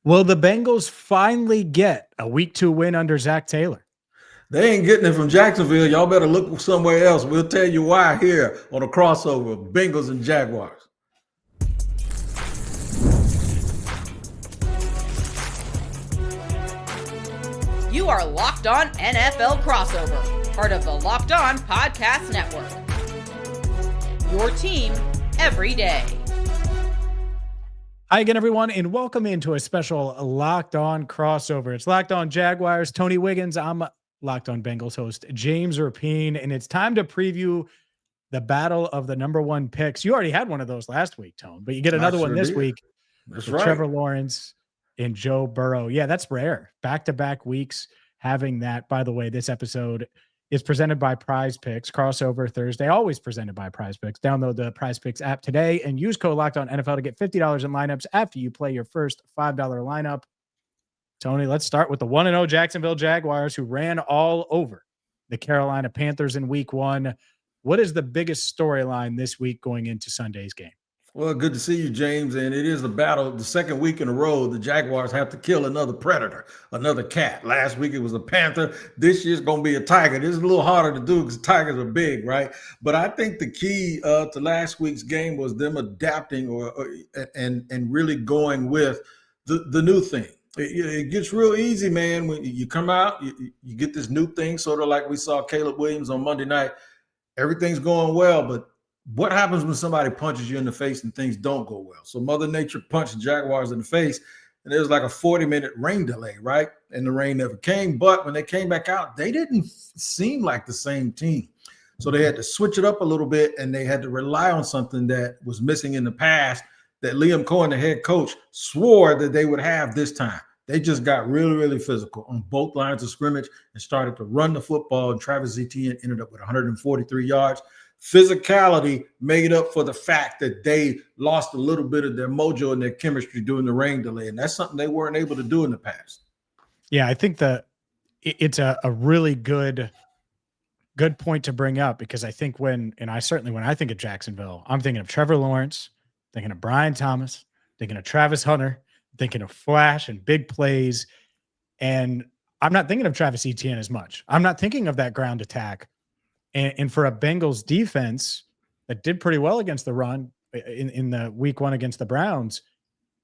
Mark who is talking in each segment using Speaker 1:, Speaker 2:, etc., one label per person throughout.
Speaker 1: Will the Bengals finally get a week 2 win under Zach Taylor?
Speaker 2: They ain't getting it from Jacksonville. Y'all better look somewhere else. We'll tell you why here on a crossover of Bengals and Jaguars.
Speaker 3: You are Locked On NFL Crossover, part of the Locked On Podcast Network. Your team every day.
Speaker 1: Hi again, everyone, and welcome into a special Locked On crossover. It's Locked On Jaguars, Tony Wiggins. I'm Locked On Bengals host James Rapine, and it's time to preview the battle of the number one picks. You already had one of those last week, Tone, but you get another one this week.
Speaker 2: That's right.
Speaker 1: Trevor Lawrence and Joe Burrow. Yeah, that's rare. Back-to-back weeks having that. By the way, this episode is presented by Prize Picks. Crossover Thursday, always presented by Prize Picks. Download the Prize Picks app today and use code LOCKEDONNFL to get $50 in lineups after you play your first $5 lineup. Tony, let's start with the 1-0 Jacksonville Jaguars, who ran all over the Carolina Panthers in week 1. What is the biggest storyline this week going into Sunday's game?
Speaker 2: Well, good to see you, James. And it is a battle. The second week in a row, the Jaguars have to kill another predator, another cat. Last week it was a panther. This year's going to be a tiger. This is a little harder to do because tigers are big, right? But I think the key to last week's game was them adapting and really going with the new thing. It gets real easy, man. When you come out, you get this new thing, sort of like we saw Caleb Williams on Monday night. Everything's going well, but what happens when somebody punches you in the face and things don't go well? So Mother Nature punched the Jaguars in the face, and there was like a 40-minute rain delay, right? And the rain never came. But when they came back out, they didn't seem like the same team. So they had to switch it up a little bit, and they had to rely on something that was missing in the past that Liam Cohen, the head coach, swore that they would have this time. They just got really, really physical on both lines of scrimmage and started to run the football, and Travis Etienne ended up with 143 yards. Physicality made up for the fact that they lost a little bit of their mojo and their chemistry during the rain delay, and that's something they weren't able to do in the past.
Speaker 1: Yeah, I think that it's a really good point to bring up, because I think when I think of Jacksonville, I'm thinking of Trevor Lawrence, thinking of Brian Thomas, thinking of Travis Hunter, thinking of flash and big plays, and I'm not thinking of Travis Etienne as much. I'm not thinking of that ground attack. And for a Bengals defense that did pretty well against the run in the week 1 against the Browns,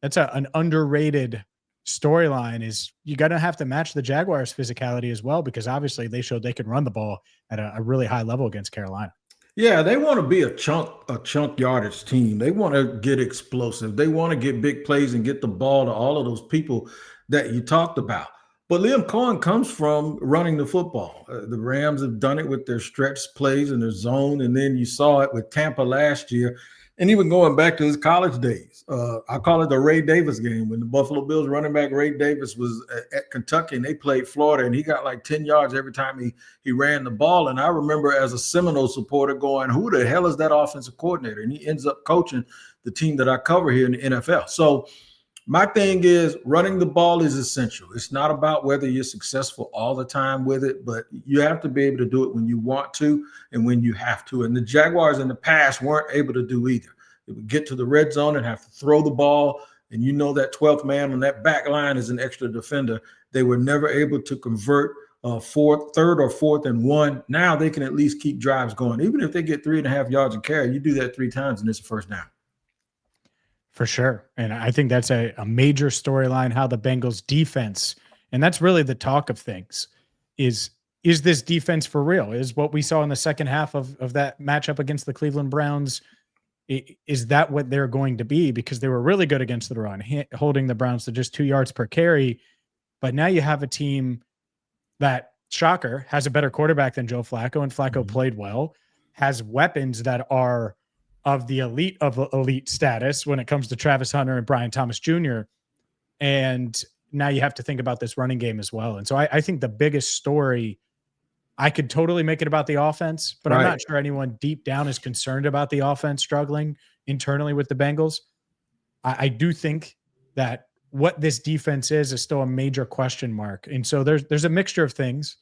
Speaker 1: that's an underrated storyline. Is you got to have to match the Jaguars' physicality as well, because obviously they showed they can run the ball at a really high level against Carolina.
Speaker 2: Yeah, they want to be a chunk yardage team. They want to get explosive. They want to get big plays and get the ball to all of those people that you talked about. But Liam Cohen comes from running the football. The Rams have done it with their stretch plays and their zone, and then you saw it with Tampa last year, and even going back to his college days. I call it the Ray Davis game, when the Buffalo Bills running back Ray Davis was at Kentucky, and they played Florida, and he got like 10 yards every time he ran the ball. And I remember as a Seminole supporter going, who the hell is that offensive coordinator? And he ends up coaching the team that I cover here in the NFL. So my thing is, running the ball is essential. It's not about whether you're successful all the time with it, but you have to be able to do it when you want to and when you have to. And the Jaguars in the past weren't able to do either. They would get to the red zone and have to throw the ball, and you know that 12th man on that back line is an extra defender. They were never able to convert third or fourth and 1. Now they can at least keep drives going. Even if they get 3.5 yards and carry, you do that 3 times and it's a first down.
Speaker 1: For sure. And I think that's a major storyline, how the Bengals defense, and that's really the talk of things, is this defense for real? Is what we saw in the second half of that matchup against the Cleveland Browns, is that what they're going to be? Because they were really good against the run, holding the Browns to just 2 yards per carry. But now you have a team that, shocker, has a better quarterback than Joe Flacco, and Flacco played well, has weapons that are of the elite of elite status when it comes to Travis Hunter and Brian Thomas Jr. And now you have to think about this running game as well. And so I think the biggest story, I could totally make it about the offense, but I'm not sure anyone deep down is concerned about the offense struggling internally with the Bengals. I do think that what this defense is still a major question mark. And so there's a mixture of things,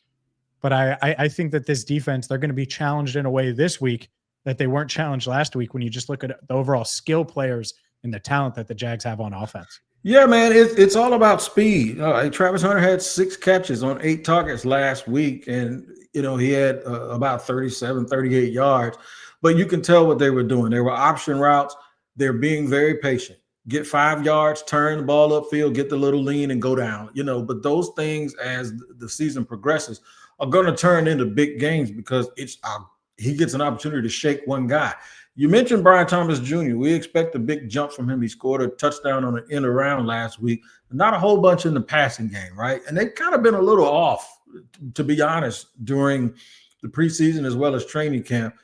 Speaker 1: but I think that this defense, they're going to be challenged in a way this week that they weren't challenged last week when you just look at the overall skill players and the talent that the Jags have on offense.
Speaker 2: Yeah, man, it's all about speed. Travis Hunter had 6 catches on 8 targets last week, and he had about 37, 38 yards. But you can tell what they were doing. They were option routes. They're being very patient. Get 5 yards, turn the ball upfield, get the little lean, and go down. But those things, as the season progresses, are going to turn into big games because he gets an opportunity to shake one guy. You mentioned Brian Thomas Jr. We expect a big jump from him. He scored a touchdown on an end around last week, not a whole bunch in the passing game, right? And they've kind of been a little off, to be honest, during the preseason as well as training camp.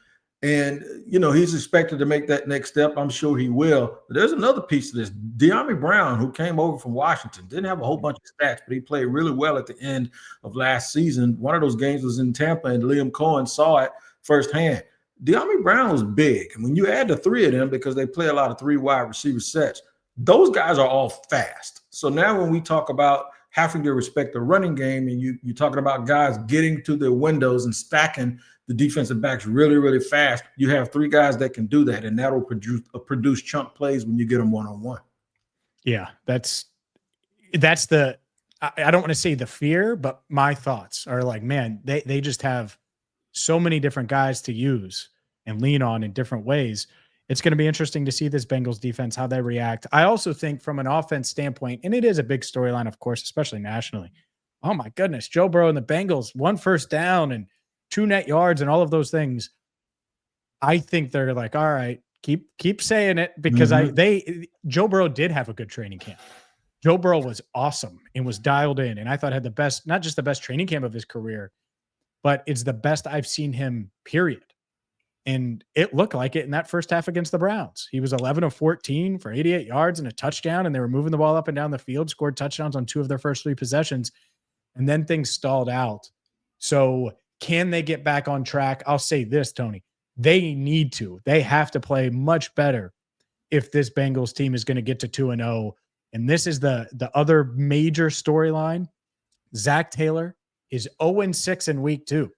Speaker 2: And, he's expected to make that next step. I'm sure he will. But there's another piece to this. De'Ami Brown, who came over from Washington, didn't have a whole bunch of stats, but he played really well at the end of last season. One of those games was in Tampa, and Liam Cohen saw it firsthand. De'Ami Brown was big. And when you add the 3 of them, because they play a lot of 3 wide receiver sets, those guys are all fast. So now when we talk about having to respect the running game, and you're talking about guys getting to their windows and stacking the defensive backs really, really fast, you have 3 guys that can do that, and that'll produce chunk plays when you get them one-on-one.
Speaker 1: Yeah, that's the I don't want to say the fear, but my thoughts are like, man, they just have so many different guys to use and lean on in different ways. It's going to be interesting to see this Bengals defense, how they react. I also think from an offense standpoint, and it is a big storyline, of course, especially nationally. Oh my goodness, Joe Burrow and the Bengals, 1 first down and 2 net yards and all of those things. I think they're like, all right, keep saying it, because Joe Burrow did have a good training camp. Joe Burrow was awesome and was dialed in, and I thought had the best, not just the best training camp of his career, but it's the best I've seen him, period. And it looked like it in that first half against the Browns. He was 11 of 14 for 88 yards and a touchdown, and they were moving the ball up and down the field, scored touchdowns on 2 of their first 3 possessions, and then things stalled out. So can they get back on track? I'll say this, Tony. They need to. They have to play much better if this Bengals team is going to get to 2-0. And this is the other major storyline. Zach Taylor is 0-6 in week 2.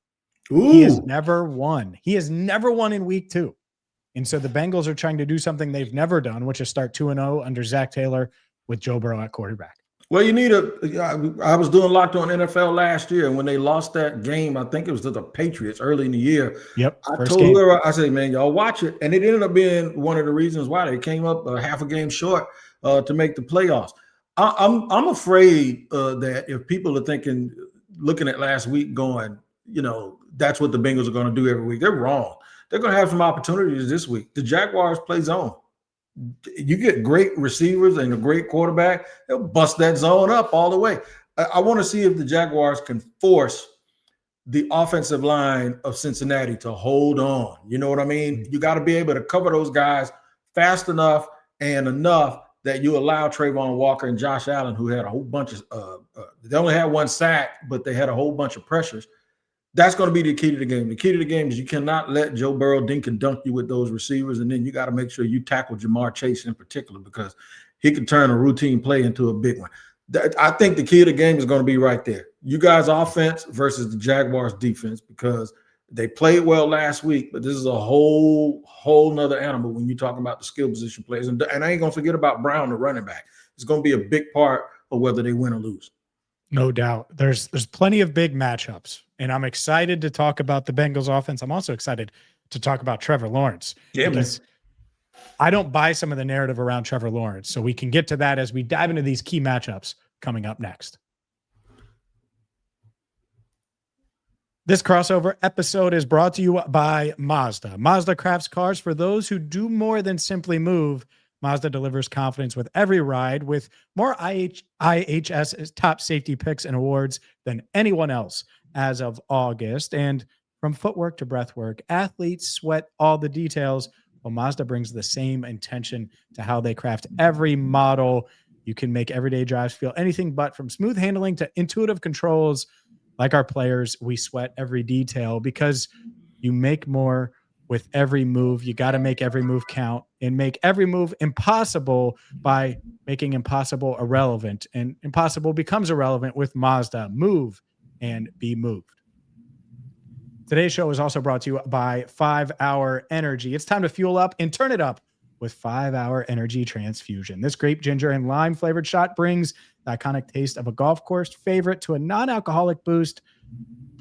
Speaker 2: Ooh.
Speaker 1: He has never won. He has never won in week 2. And so the Bengals are trying to do something they've never done, which is start 2-0 under Zach Taylor with Joe Burrow at quarterback.
Speaker 2: Well, I was doing Locked On NFL last year, and when they lost that game, I think it was to the Patriots early in the year.
Speaker 1: Yep.
Speaker 2: I told whoever, I said, man, y'all watch it. And it ended up being one of the reasons why they came up half a game short to make the playoffs. I'm afraid that if people are looking at last week going, that's what the Bengals are going to do every week, they're wrong. They're going to have some opportunities this week. The Jaguars play zone. You get great receivers and a great quarterback, they'll bust that zone up all the way. I want to see if the Jaguars can force the offensive line of Cincinnati to hold on. You know what I mean? You got to be able to cover those guys fast enough and enough that you allow Trayvon Walker and Josh Allen, who had a whole bunch of they only had 1 sack, but they had a whole bunch of pressures. That's going to be the key to the game. The key to the game is you cannot let Joe Burrow dink and dunk you with those receivers, and then you got to make sure you tackle Jamar Chase in particular, because he can turn a routine play into a big one. I think the key to the game is going to be right there. You guys' offense versus the Jaguars' defense, because they played well last week, but this is a whole nother animal when you're talking about the skill position players. And I ain't going to forget about Brown, the running back. It's going to be a big part of whether they win or lose.
Speaker 1: No doubt. There's plenty of big matchups, and I'm excited to talk about the Bengals offense. I'm also excited to talk about Trevor Lawrence.
Speaker 2: Yeah,
Speaker 1: because I don't buy some of the narrative around Trevor Lawrence. So we can get to that as we dive into these key matchups coming up next. This crossover episode is brought to you by Mazda. Mazda crafts cars for those who do more than simply move. Mazda delivers confidence with every ride, with more IHS top safety picks and awards than anyone else as of August. And from footwork to breathwork, athletes sweat all the details. Well, Mazda brings the same intention to how they craft every model. You can make everyday drives feel anything but, from smooth handling to intuitive controls. Like our players, we sweat every detail, because you make more with every move. You got to make every move count, and make every move impossible by making impossible irrelevant. And impossible becomes irrelevant with Mazda. Move and be moved. Today's show is also brought to you by 5 Hour Energy. It's time to fuel up and turn it up with 5-hour energy transfusion. This grape, ginger, and lime flavored shot brings the iconic taste of a golf course favorite to a non-alcoholic boost.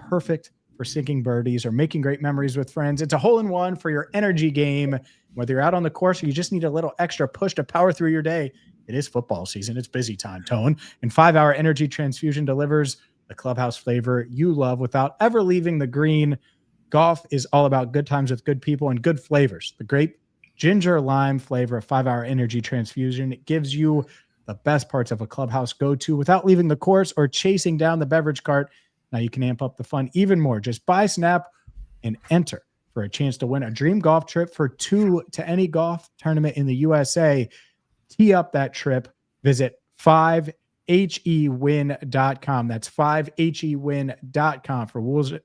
Speaker 1: Perfect for sinking birdies or making great memories with friends. It's a hole-in-one for your energy game. Whether you're out on the course or you just need a little extra push to power through your day, it is football season. It's busy time, Tone. And 5-hour energy transfusion delivers the clubhouse flavor you love without ever leaving the green. Golf is all about good times with good people and good flavors. The grape, ginger, lime flavor of 5-hour energy transfusion, it gives you the best parts of a clubhouse go-to without leaving the course or chasing down the beverage cart. Now you can amp up the fun even more. Just buy Snap and enter for a chance to win a dream golf trip for 2 to any golf tournament in the USA. Tee up that trip. Visit 5hewin.com. That's 5hewin.com for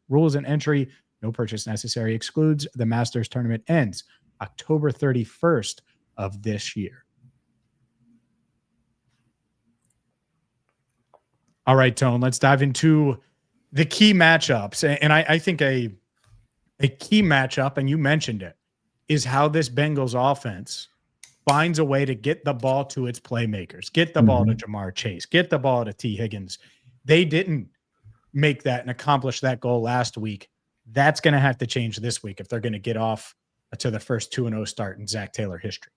Speaker 1: rules and entry. No purchase necessary. Excludes the Masters tournament. Ends October 31st of this year. All right, Tone, let's dive into the key matchups. And I think a key matchup, and you mentioned it, is how this Bengals offense finds a way to get the ball to its playmakers, get the ball to Jamar Chase, get the ball to T. Higgins. They didn't make that and accomplish that goal last week. That's going to have to change this week if they're going to get off to the first 2-0 start in Zach Taylor history.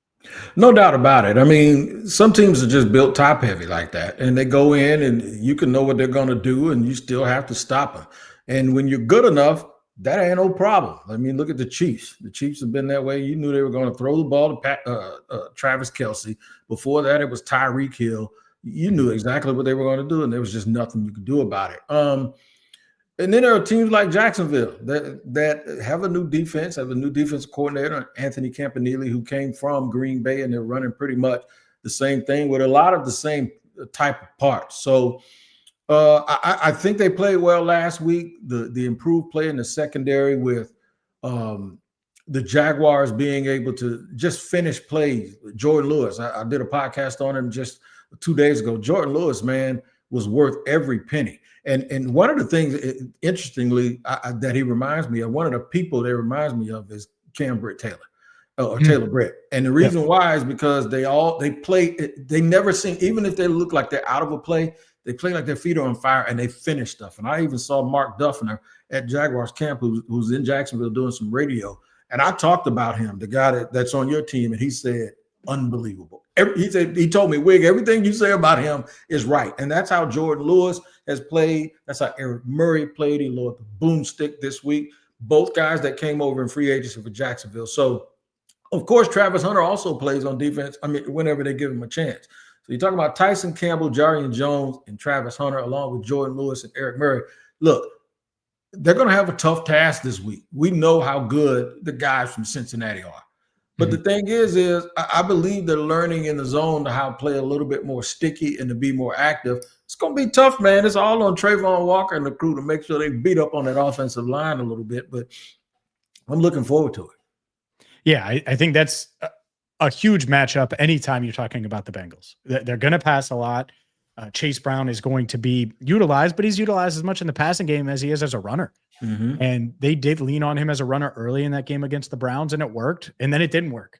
Speaker 2: No doubt about it. I mean, some teams are just built top heavy like that, and they go in and you can know what they're going to do, and you still have to stop them. And when you're good enough, that ain't no problem. I mean, look at the Chiefs. The Chiefs have been that way. You knew they were going to throw the ball to Travis Kelce. Before that, it was Tyreek Hill. You knew exactly what they were going to do, and there was just nothing you could do about it. And then there are teams like Jacksonville that have a new defense, have a new defensive coordinator, Anthony Campanile, who came from Green Bay, and they're running pretty much the same thing with a lot of the same type of parts. So I think they played well last week. The improved play in the secondary with the Jaguars being able to just finish plays. Jordan Lewis, I did a podcast on him just 2 days ago. Jordan Lewis, man, was worth every penny. And one of the things, interestingly, that he reminds me of, one of the people that reminds me of is Cam Britt Taylor or Taylor Britt. And the reason why is because they play, they never seem, even if they look like they're out of a play, they play like their feet are on fire and they finish stuff. And I even saw Mark Duffner at Jaguars camp, who's in Jacksonville doing some radio. And I talked about him, the guy that's on your team, and he said, unbelievable. He told me, Wig, everything you say about him is right. And that's how Jordan Lewis has played. That's how Eric Murray played. He lowered the boomstick this week. Both guys that came over in free agency for Jacksonville. So, of course, Travis Hunter also plays on defense. I mean, whenever they give him a chance. So you're talking about Tyson Campbell, Jarian Jones, and Travis Hunter, along with Jordan Lewis and Eric Murray. Look, they're going to have a tough task this week. We know how good the guys from Cincinnati are. But the thing is I believe they're learning in the zone to how to play a little bit more sticky and to be more active. It's going to be tough, man. It's all on Trayvon Walker and the crew to make sure they beat up on that offensive line a little bit. But I'm looking forward to it.
Speaker 1: Yeah, I think that's a huge matchup anytime you're talking about the Bengals. They're going to pass a lot. Chase Brown is going to be utilized, but he's utilized as much in the passing game as he is as a runner. And they did lean on him as a runner early in that game against the Browns, and it worked. And then it didn't work.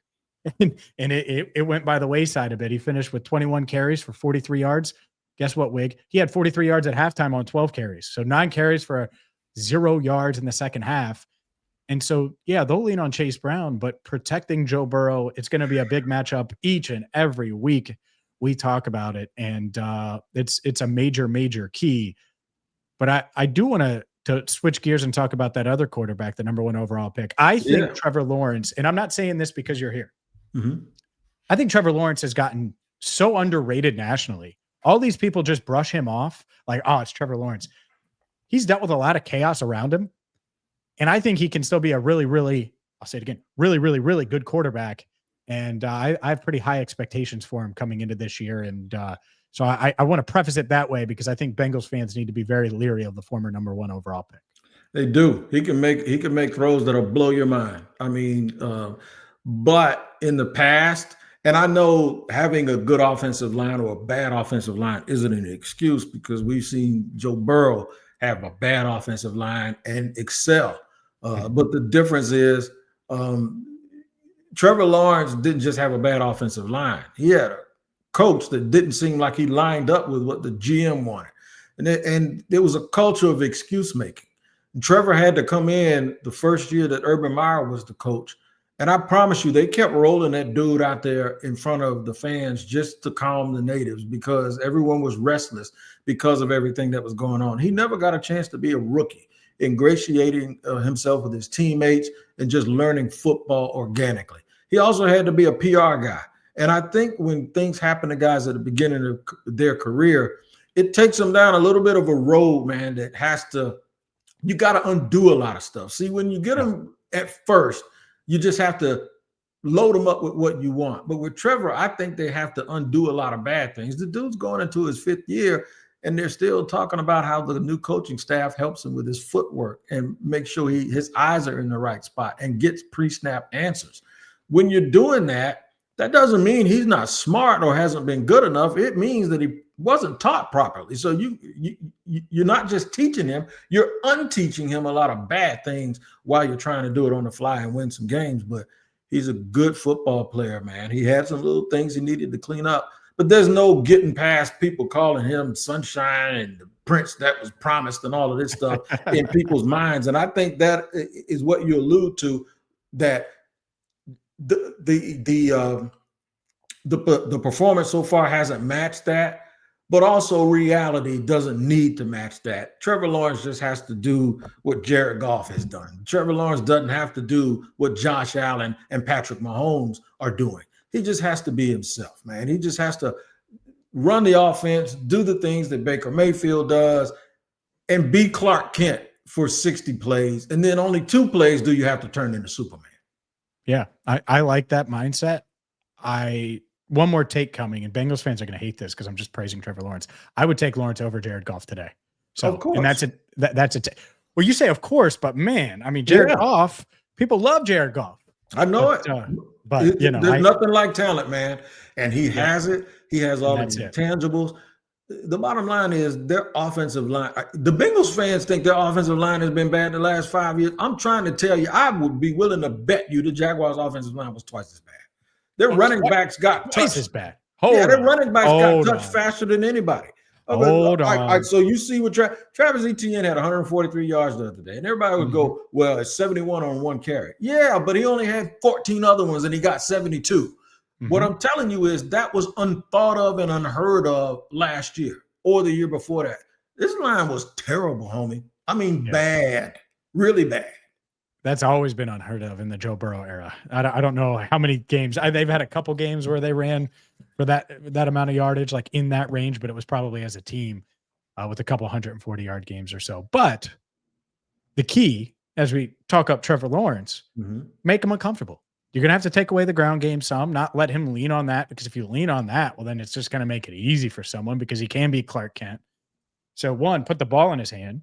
Speaker 1: and it went by the wayside a bit. He finished with 21 carries for 43 yards. Guess what, Wig? He had 43 yards at halftime on 12 carries. So 9 carries for 0 yards in the second half. And so, yeah, they'll lean on Chase Brown, but protecting Joe Burrow, it's going to be a big matchup each and every week. We talk about it, and it's a major, major key. But I do want to switch gears and talk about that other quarterback, the number 1 overall pick. I think Trevor Lawrence, and I'm not saying this because you're here. I think Trevor Lawrence has gotten so underrated nationally. All these people just brush him off like, oh, it's Trevor Lawrence. He's dealt with a lot of chaos around him. And I think he can still be a really, really, I'll say it again, really, really, really good quarterback. And I have pretty high expectations for him coming into this year. And so I want to preface it that way because I think Bengals fans need to be very leery of the former number 1 overall pick.
Speaker 2: They do. He can make throws that'll blow your mind. I mean, but in the past, and I know having a good offensive line or a bad offensive line isn't an excuse because we've seen Joe Burrow have a bad offensive line and excel. But the difference is Trevor Lawrence didn't just have a bad offensive line. He had a coach that didn't seem like he lined up with what the GM wanted. And there was a culture of excuse making. And Trevor had to come in the first year that Urban Meyer was the coach. And I promise you, they kept rolling that dude out there in front of the fans just to calm the natives because everyone was restless because of everything that was going on. He never got a chance to be a rookie, ingratiating himself with his teammates and just learning football organically. He also had to be a PR guy. And I think when things happen to guys at the beginning of their career, it takes them down a little bit of a road, man, that has to, you got to undo a lot of stuff. See, when you get them at first, you just have to load them up with what you want. But with Trevor, I think they have to undo a lot of bad things. The dude's going into his 5th year, and they're still talking about how the new coaching staff helps him with his footwork and make sure his eyes are in the right spot and gets pre-snap answers. When you're doing that, that doesn't mean he's not smart or hasn't been good enough. It means that he wasn't taught properly. So you're not just teaching him, you're unteaching him a lot of bad things while you're trying to do it on the fly and win some games. But he's a good football player, man. He had some little things he needed to clean up, but there's no getting past people calling him sunshine and the prince that was promised and all of this stuff in people's minds. And I think that is what you allude to, that the performance so far hasn't matched that. But also reality doesn't need to match that. Trevor Lawrence just has to do what Jared Goff has done. Trevor Lawrence doesn't have to do what Josh Allen and Patrick Mahomes are doing. He just has to be himself, man. He just has to run the offense, do the things that Baker Mayfield does, and be Clark Kent for 60 plays. And then only 2 plays do you have to turn into Superman.
Speaker 1: Yeah, I like that mindset. One more take coming, and Bengals fans are going to hate this because I'm just praising Trevor Lawrence. I would take Lawrence over Jared Goff today. So,
Speaker 2: of course.
Speaker 1: And that's it. Well, you say of course, but man, I mean, Jared Goff, people love Jared Goff.
Speaker 2: I know
Speaker 1: but you know,
Speaker 2: there's nothing like talent, man. And he has it. He has all the intangibles. The bottom line is their offensive line. The Bengals fans think their offensive line has been bad the last 5 years. I'm trying to tell you, I would be willing to bet you the Jaguars' offensive line was twice as bad. Their running backs got touched.
Speaker 1: As bad.
Speaker 2: Their running backs got touched faster than anybody.
Speaker 1: Hold on.
Speaker 2: So you see what Travis Etienne had 143 yards the other day, and everybody would go, well, it's 71 on 1 carry. Yeah, but he only had 14 other ones, and he got 72. What I'm telling you is that was unthought of and unheard of last year or the year before that. This line was terrible, homie. I mean, bad, really bad.
Speaker 1: That's always been unheard of in the Joe Burrow era. I don't know how many games. They've had a couple games where they ran for that amount of yardage, like in that range, but it was probably as a team with a couple 140-yard games or so. But the key, as we talk up Trevor Lawrence, make him uncomfortable. You're going to have to take away the ground game some, not let him lean on that, because if you lean on that, well, then it's just going to make it easy for someone because he can be Clark Kent. So 1, put the ball in his hand.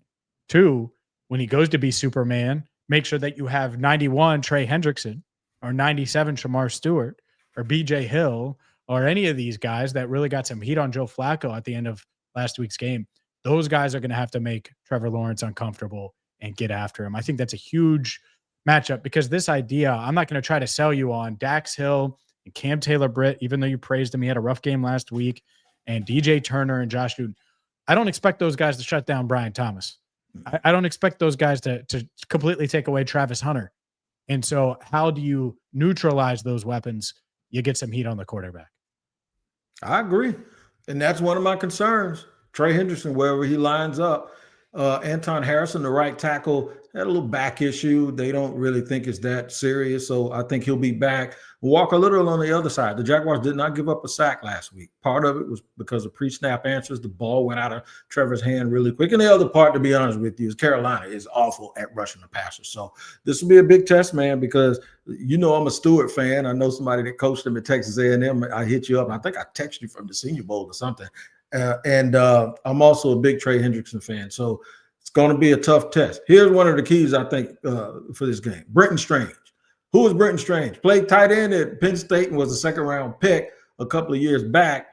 Speaker 1: 2, when he goes to be Superman, make sure that you have 91 Trey Hendrickson or 97 Shamar Stewart or BJ Hill or any of these guys that really got some heat on Joe Flacco at the end of last week's game. Those guys are going to have to make Trevor Lawrence uncomfortable and get after him. I think that's a huge matchup because this idea, I'm not going to try to sell you on Dax Hill and Cam Taylor-Britt, even though you praised him. He had a rough game last week, and DJ Turner and Josh Newton. I don't expect those guys to shut down Brian Thomas. I don't expect those guys to completely take away Travis Hunter. And so how do you neutralize those weapons? You get some heat on the quarterback.
Speaker 2: I agree. And that's one of my concerns. Trey Hendrickson, wherever he lines up. Anton Harrison, the right tackle, had a little back issue. They don't really think it's that serious, so I think he'll be back. Walker Little on the other side. The Jaguars did not give up a sack last week. Part of it was because of pre-snap answers. The ball went out of Trevor's hand really quick. And the other part, to be honest with you, is Carolina is awful at rushing the passer. So this will be a big test, man, because you know I'm a Stewart fan. I know somebody that coached him at Texas A&M. I hit you up. I think I texted you from the Senior Bowl or something. And I'm also a big Trey Hendrickson fan. So it's going to be a tough test. Here's one of the keys, I think, for this game. Brenton Strange. Who is Brenton Strange? Played tight end at Penn State and was a second-round pick a couple of years back.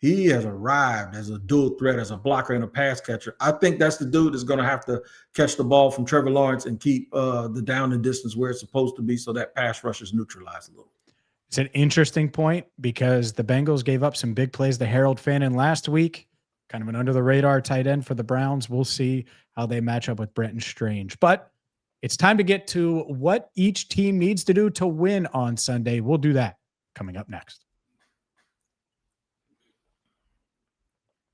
Speaker 2: He has arrived as a dual threat, as a blocker and a pass catcher. I think that's the dude that's going to have to catch the ball from Trevor Lawrence and keep the down and distance where it's supposed to be so that pass rush is neutralized a little.
Speaker 1: It's an interesting point because the Bengals gave up some big plays to Harold Fannin last week. Kind of an under-the-radar tight end for the Browns. We'll see how they match up with Brenton Strange. But it's time to get to what each team needs to do to win on Sunday. We'll do that coming up next.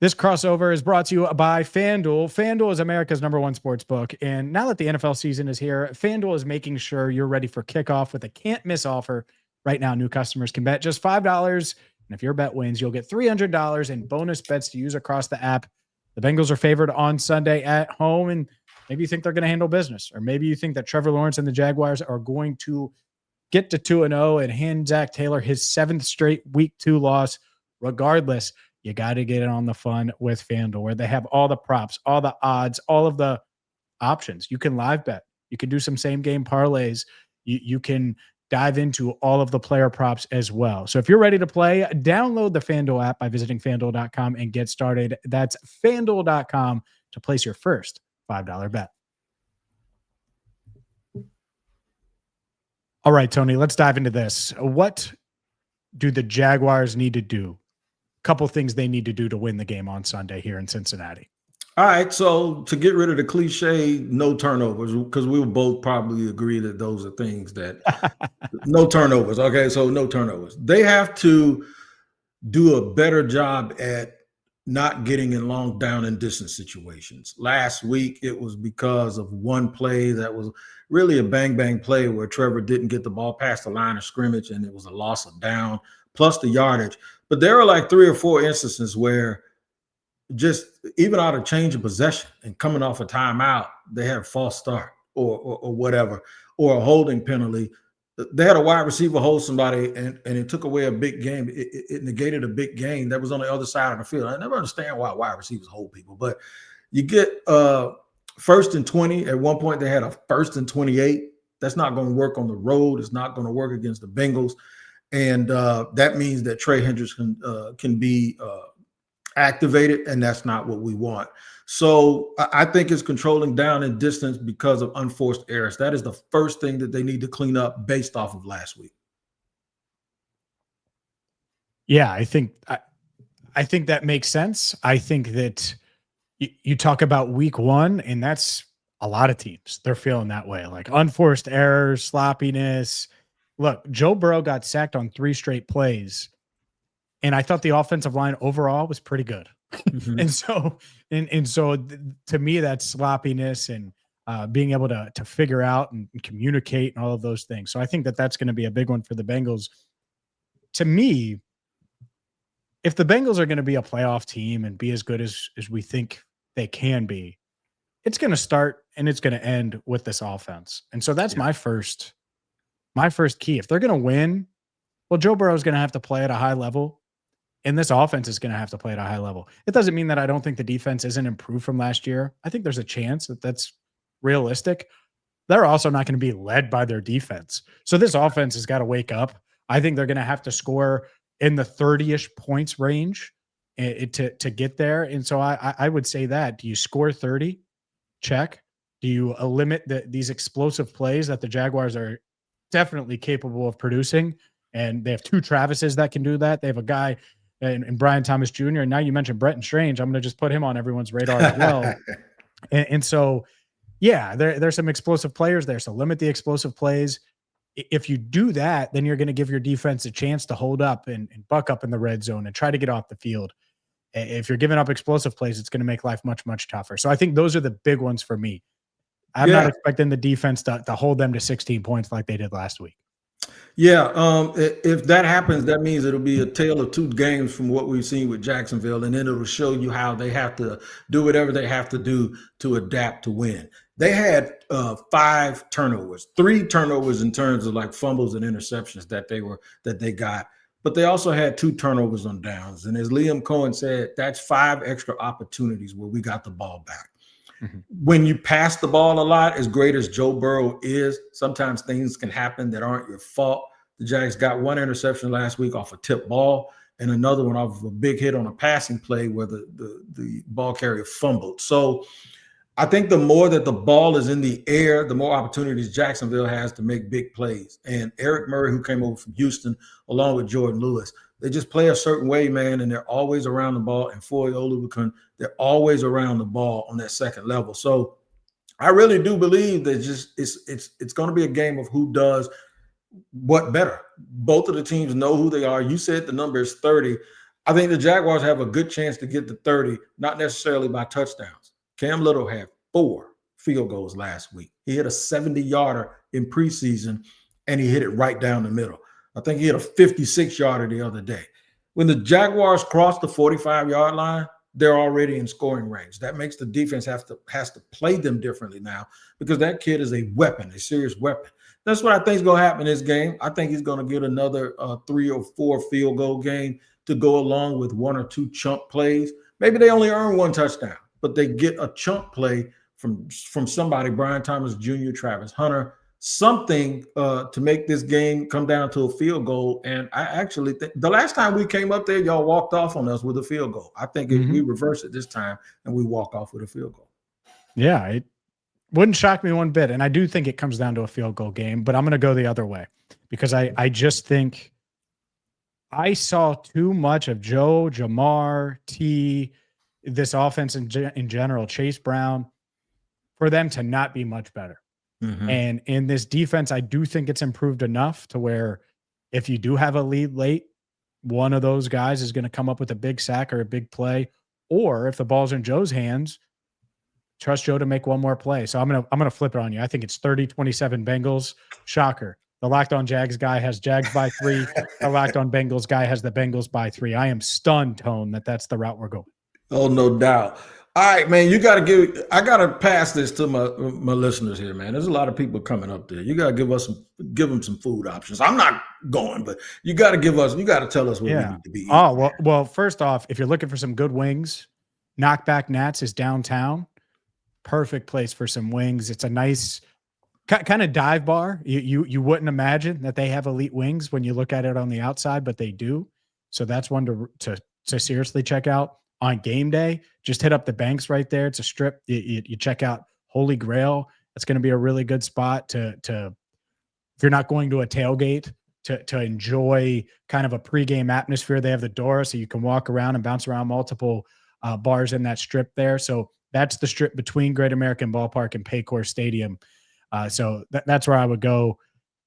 Speaker 1: This crossover is brought to you by FanDuel. FanDuel is America's #1 sports book. And now that the NFL season is here, FanDuel is making sure you're ready for kickoff with a can't-miss offer. Right now, new customers can bet just $5. And if your bet wins, you'll get $300 in bonus bets to use across the app. The Bengals are favored on Sunday at home, and maybe you think they're going to handle business. Or maybe you think that Trevor Lawrence and the Jaguars are going to get to 2-0 and hand Zach Taylor his 7th straight Week 2 loss. Regardless, you got to get in on the fun with FanDuel, where they have all the props, all the odds, all of the options. You can live bet. You can do some same-game parlays. You can dive into all of the player props as well. So if you're ready to play, download the FanDuel app by visiting FanDuel.com and get started. That's FanDuel.com to place your first $5 bet. All right, Tony, let's dive into this. What do the Jaguars need to do? A couple things they need to do to win the game on Sunday here in Cincinnati.
Speaker 2: All right, so to get rid of the cliche, no turnovers, because we will both probably agree that those are things that no turnovers. Okay, so no turnovers. They have to do a better job at not getting in long down and distance situations. Last week, it was because of one play that was really a bang play where Trevor didn't get the ball past the line of scrimmage, and it was a loss of down plus the yardage. But there are like 3 or 4 instances where just even out of change of possession and coming off a timeout, they had a false start or whatever, or a holding penalty. They had a wide receiver hold somebody and it took away a big game. It negated a big game that was on the other side of the field. I never understand why wide receivers hold people, but you get 1st and 20. At one point, they had a 1st and 28. That's not going to work on the road. It's not going to work against the Bengals. And that means that Trey Hendrickson can be activated, and that's not what we want. So I think it's controlling down and distance because of unforced errors. That is the first thing that they need to clean up based off of last week.
Speaker 1: Yeah, I think that makes sense. I think that you talk about Week 1, and that's a lot of teams. They're feeling that way, like unforced errors, sloppiness. Look, Joe Burrow got sacked on 3 straight plays. And I thought the offensive line overall was pretty good. Mm-hmm. And so to me, that's sloppiness and being able to figure out and communicate and all of those things. So I think that that's going to be a big one for the Bengals. To me, if the Bengals are going to be a playoff team and be as good as we think they can be, it's going to start and it's going to end with this offense. And so that's my first key. If they're going to win, well, Joe Burrow is going to have to play at a high level. And this offense is going to have to play at a high level. It doesn't mean that I don't think the defense isn't improved from last year. I think there's a chance that that's realistic. They're also not going to be led by their defense. So this offense has got to wake up. I think they're going to have to score in the 30-ish points range to get there. And so I would say that. Do you score 30? Check. Do you limit these explosive plays that the Jaguars are definitely capable of producing? And they have 2 Travises that can do that. They have a guy and Brian Thomas Jr. And now you mentioned Brenton Strange. I'm going to just put him on everyone's radar as well. and so, yeah, there's some explosive players there. So limit the explosive plays. If you do that, then you're going to give your defense a chance to hold up and buck up in the red zone and try to get off the field. If you're giving up explosive plays, it's going to make life much, much tougher. So I think those are the big ones for me. I'm not expecting the defense to hold them to 16 points like they did last week.
Speaker 2: Yeah, if that happens, that means it'll be a tale of 2 games from what we've seen with Jacksonville, and then it'll show you how they have to do whatever they have to do to adapt to win. They had 5 turnovers, 3 turnovers in terms of like fumbles and interceptions that they got, but they also had 2 turnovers on downs. And as Liam Cohen said, that's 5 extra opportunities where we got the ball back. Mm-hmm. When you pass the ball a lot, as great as Joe Burrow is, sometimes things can happen that aren't your fault. The Jags got 1 interception last week off a tip ball. and another one off of a big hit on a passing play where the ball carrier fumbled. So I think the more that the ball is in the air, the more opportunities Jacksonville has to make big plays. And Eric Murray, who came over from Houston, along with Jordan Lewis, they just play a certain way, man, and they're always around the ball. And Foye Oluokun, they're always around the ball on that second level. So I really do believe that it's going to be a game of who does what better. Both of the teams know who they are. You said the number is 30. I think the Jaguars have a good chance to get to 30, not necessarily by touchdowns. Cam Little had 4 field goals last week. He hit a 70-yarder in preseason, and he hit it right down the middle. I think he hit a 56-yarder the other day. When the Jaguars cross the 45-yard line, they're already in scoring range. That makes the defense has to play them differently now, because that kid is a weapon, a serious weapon. That's what I think is going to happen in this game. I think he's going to get another 3 or 4 field goal game to go along with 1 or 2 chunk plays. Maybe they only earn 1 touchdown, but they get a chunk play from somebody, Brian Thomas Jr., Travis Hunter, something to make this game come down to a field goal. And I actually think the last time we came up there, y'all walked off on us with a field goal. I think we reverse it this time and we walk off with a field goal.
Speaker 1: Yeah, it wouldn't shock me one bit. And I do think it comes down to a field goal game, but I'm going to go the other way, because I just think I saw too much of Joe, Jamar, T, this offense in general, Chase Brown, for them to not be much better. And in this defense, I do think it's improved enough to where if you do have a lead late, one of those guys is going to come up with a big sack or a big play. Or if the ball's in Joe's hands, trust Joe to make one more play. So I'm gonna flip it on you. I think it's 30-27 Bengals. Shocker. The Locked On Jags guy has Jags by 3. The Locked On Bengals guy has the Bengals by 3. I am stunned, Tone, that's the route we're going.
Speaker 2: Oh, no doubt. All right, man, I got to pass this to my listeners here, man. There's a lot of people coming up there. You got to give them some food options. I'm not going, but you got to tell us where we need to be eating.
Speaker 1: Oh, well, first off, if you're looking for some good wings, Knockback Nats is downtown. Perfect place for some wings. It's a nice kind of dive bar. You wouldn't imagine that they have elite wings when you look at it on the outside, but they do. So that's one to seriously check out. On game day, just hit up the Banks right there. It's a strip. You check out Holy Grail. That's going to be a really good spot to if you're not going to a tailgate, to enjoy kind of a pregame atmosphere. They have the door, so you can walk around and bounce around multiple bars in that strip there. So that's the strip between Great American Ballpark and Paycor Stadium. So that's where I would go.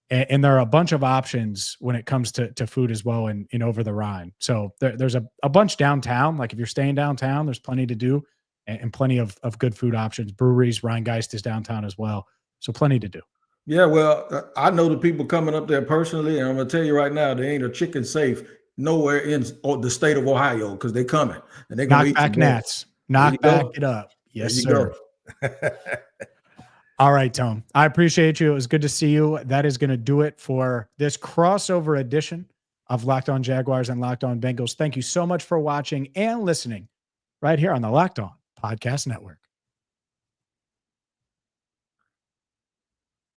Speaker 1: And there are a bunch of options when it comes to food as well in Over the Rhine. So there's a bunch downtown. Like if you're staying downtown, there's plenty to do and plenty of good food options. Breweries, Rheingeist is downtown as well. So plenty to do.
Speaker 2: Yeah, well, I know the people coming up there personally, and I'm going to tell you right now, they ain't a chicken safe nowhere in the state of Ohio, because they coming. And they're going to eat
Speaker 1: back Nats. Knock back it up. Yes, sir. All right, Tone. I appreciate you. It was good to see you. That is going to do it for this crossover edition of Locked On Jaguars and Locked On Bengals. Thank you so much for watching and listening right here on the Locked On Podcast Network.